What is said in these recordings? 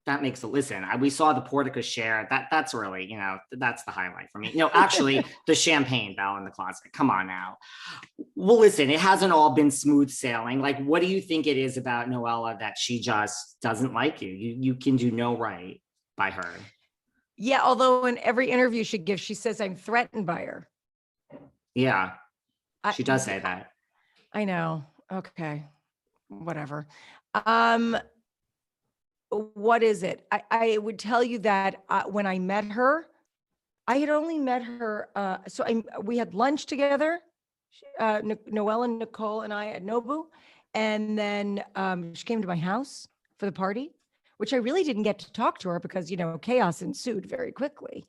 that makes a listen. We saw the Porte Cocheres. That's really, that's the highlight for me. No, actually, the champagne bell in the closet. Come on now. Well, listen, it hasn't all been smooth sailing. Like, what do you think it is about Noella that she just doesn't like you? You can do no right by her. Yeah, although in every interview she gives, she says I'm threatened by her. Yeah, she does say that. I know. Okay, whatever. What is it? I would tell you that when I met her, I had only met her. We had lunch together, Noella, Nicole, and I at Nobu. And then she came to my house for the party, which I really didn't get to talk to her because, chaos ensued very quickly.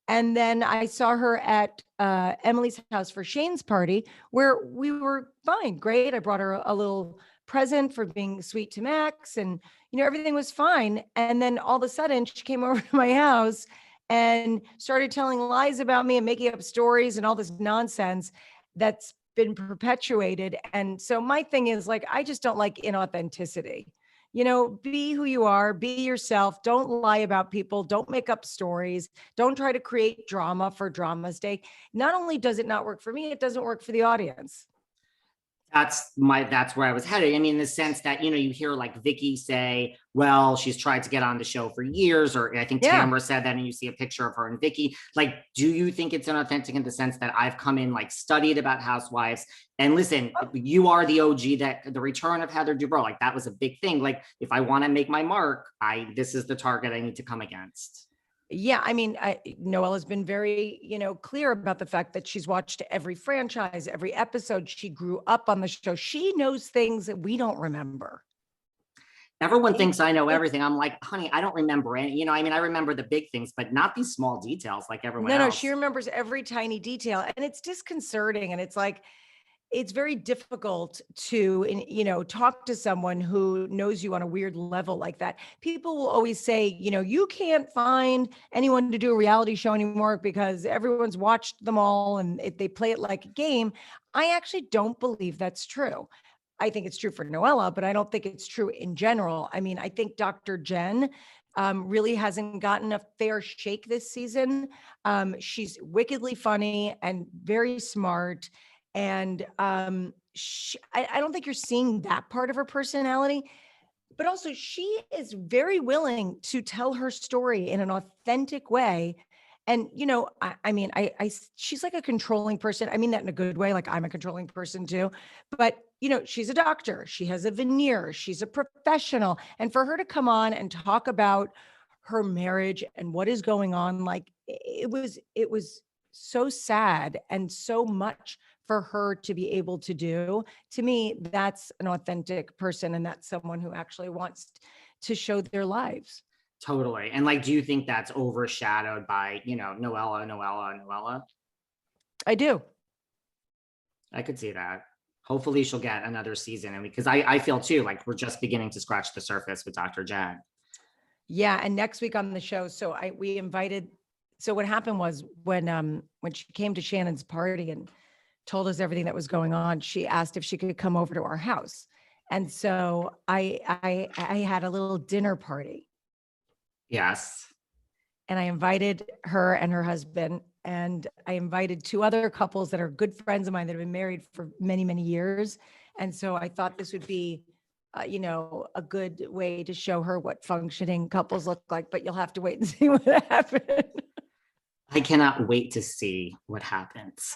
And then I saw her at Emily's house for Shane's party, where we were fine, great. I brought her a little present for being sweet to Max, and everything was fine. And then all of a sudden, she came over to my house and started telling lies about me and making up stories and all this nonsense that's been perpetuated. And so my thing is, like, I just don't like inauthenticity. Be who you are, be yourself. Don't lie about people. Don't make up stories. Don't try to create drama for drama's sake. Not only does it not work for me, it doesn't work for the audience. That's where I was headed. I mean, in the sense that, you hear like Vicki say, well, she's tried to get on the show for years, or I think Tamra said that, and you see a picture of her and Vicki. Like, do you think it's inauthentic in the sense that I've come in, like, studied about Housewives, and listen, you are the OG, that the return of Heather Dubrow, like, that was a big thing. Like, if I want to make my mark, this is the target I need to come against. Yeah, I mean, Noella's been very, clear about the fact that she's watched every franchise, every episode. She grew up on the show. She knows things that we don't remember. Everyone thinks I know everything. I'm like, honey, I don't remember any. I remember the big things, but not these small details like everyone else. No, she remembers every tiny detail, and it's disconcerting. And it's like, it's very difficult to, talk to someone who knows you on a weird level like that. People will always say, you can't find anyone to do a reality show anymore because everyone's watched them all and they play it like a game. I actually don't believe that's true. I think it's true for Noella, but I don't think it's true in general. I mean, I think Dr. Jen really hasn't gotten a fair shake this season. She's wickedly funny and very smart. And I don't think you're seeing that part of her personality, but also she is very willing to tell her story in an authentic way. And, she's like a controlling person. I mean that in a good way. Like, I'm a controlling person too, but she's a doctor. She has a veneer. She's a professional. And for her to come on and talk about her marriage and what is going on, like, it was so sad and so much for her to be able to do. To me, that's an authentic person, and that's someone who actually wants to show their lives. Totally. And, like, do you think that's overshadowed by, Noella? I do. I could see that. Hopefully she'll get another season. And because I feel too, like, we're just beginning to scratch the surface with Dr. Jen. Yeah. And next week on the show, so what happened was when she came to Shannon's party and told us everything that was going on, she asked if she could come over to our house. And so I had a little dinner party. Yes. And I invited her and her husband, and I invited two other couples that are good friends of mine that have been married for many, many years. And so I thought this would be, a good way to show her what functioning couples look like, but you'll have to wait and see what happens. I cannot wait to see what happens.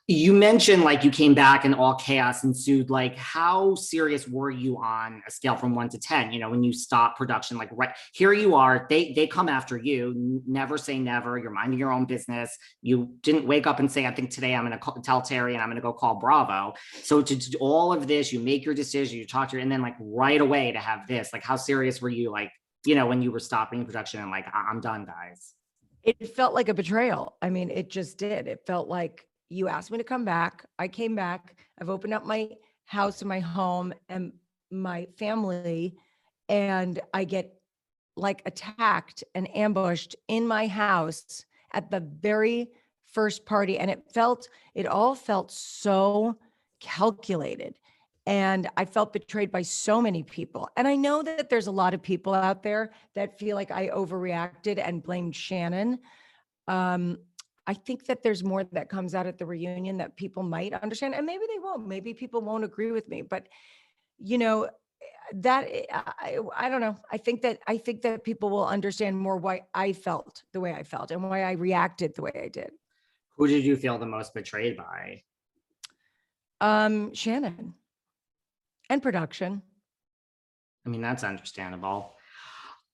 You mentioned, like, you came back and all chaos ensued. Like, how serious were you on a scale from 1 to 10? When you stop production, like, right here you are, they come after you. Never say never. You're minding your own business. You didn't wake up and say, I think today I'm going to tell Terry and I'm going to go call Bravo. So to do all of this, you make your decision, you talk to her, and then, like, right away to have this, like, how serious were you? Like, when you were stopping production and like, I'm done, guys. It felt like a betrayal. I mean, it just did. It felt like, you asked me to come back. I came back. I've opened up my house and my home and my family, and I get, like, attacked and ambushed in my house at the very first party. And it all felt so calculated. And I felt betrayed by so many people. And I know that there's a lot of people out there that feel like I overreacted and blamed Shannon. I think that there's more that comes out at the reunion that people might understand, and maybe they won't. Maybe people won't agree with me, but you know, that I don't know. I think that people will understand more why I felt the way I felt and why I reacted the way I did. Who did you feel the most betrayed by? Shannon and production. I mean, that's understandable.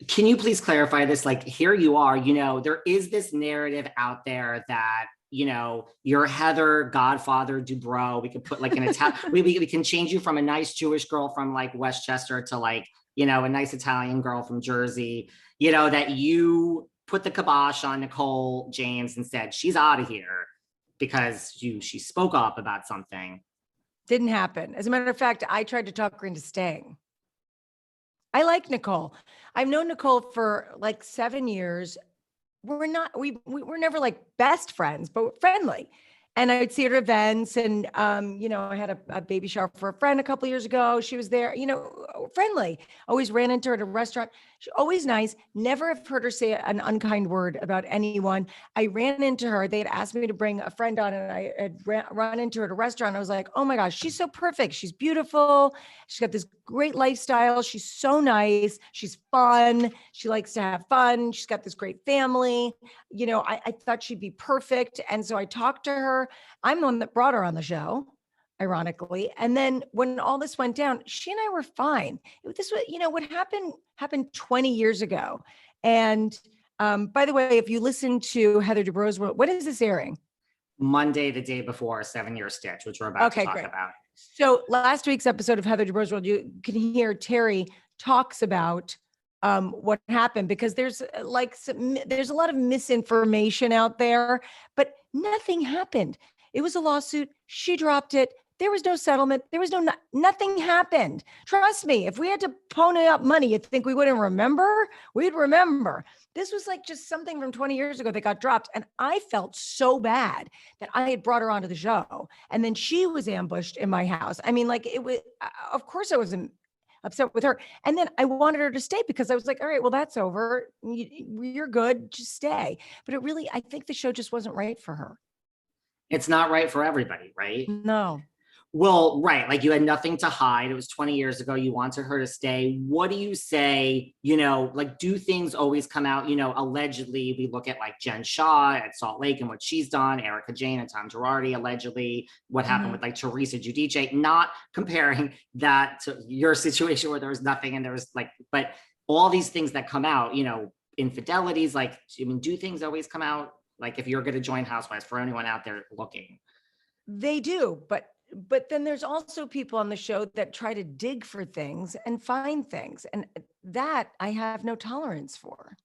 Can you please clarify this? Like, here you are, there is this narrative out there that, you're Heather Godfather Dubrow. We could put like an Italian, we can change you from a nice Jewish girl from like Westchester to like, a nice Italian girl from Jersey, that you put the kibosh on Nicole James and said, she's out of here because she spoke up about something. Didn't happen. As a matter of fact, I tried to talk her into staying. I like Nicole. I've known Nicole for like 7 years. We were never like best friends, but we're friendly. And I'd see her at events, and I had a baby shower for a friend a couple of years ago. She was there, friendly. Always ran into her at a restaurant. She's always nice. Never have heard her say an unkind word about anyone. I ran into her. They had asked me to bring a friend on, and I had run into her at a restaurant. I was like, oh my gosh, she's so perfect. She's beautiful. She's got this great lifestyle. She's so nice. She's fun. She likes to have fun. She's got this great family. I thought she'd be perfect. And so I talked to her. I'm the one that brought her on the show, ironically. And then when all this went down, she and I were fine. This was, what happened 20 years ago. And by the way, if you listen to Heather Dubrow's, when is this airing? Monday, the day before 7-Year Stitch, which we're about to talk about. So last week's episode of Heather Dubrow's World, you can hear Terry talks about what happened, because there's a lot of misinformation out there, but nothing happened. It was a lawsuit. She dropped it. There was no settlement. There was nothing happened. Trust me, if we had to pony up money, you'd think we wouldn't remember? We'd remember. This was like just something from 20 years ago that got dropped. And I felt so bad that I had brought her onto the show. And then she was ambushed in my house. I mean, like, it was, of course I wasn't upset with her. And then I wanted her to stay because I was like, all right, well, that's over. You're good. Just stay. But I think the show just wasn't right for her. It's not right for everybody, right? No. Well, right. Like, you had nothing to hide. It was 20 years ago. You wanted her to stay. What do you say, like, do things always come out? Allegedly, we look at like Jen Shaw at Salt Lake and what she's done, Erica Jane and Tom Girardi, allegedly, what happened with like Teresa Giudice, not comparing that to your situation where there was nothing and there was like, but all these things that come out, infidelities, like, do things always come out? Like, if you're going to join Housewives, for anyone out there looking. They do, but then there's also people on the show that try to dig for things and find things. And that I have no tolerance for.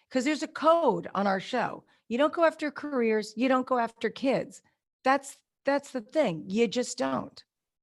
Because there's a code on our show. You don't go after careers. You don't go after kids. That's the thing. You just don't.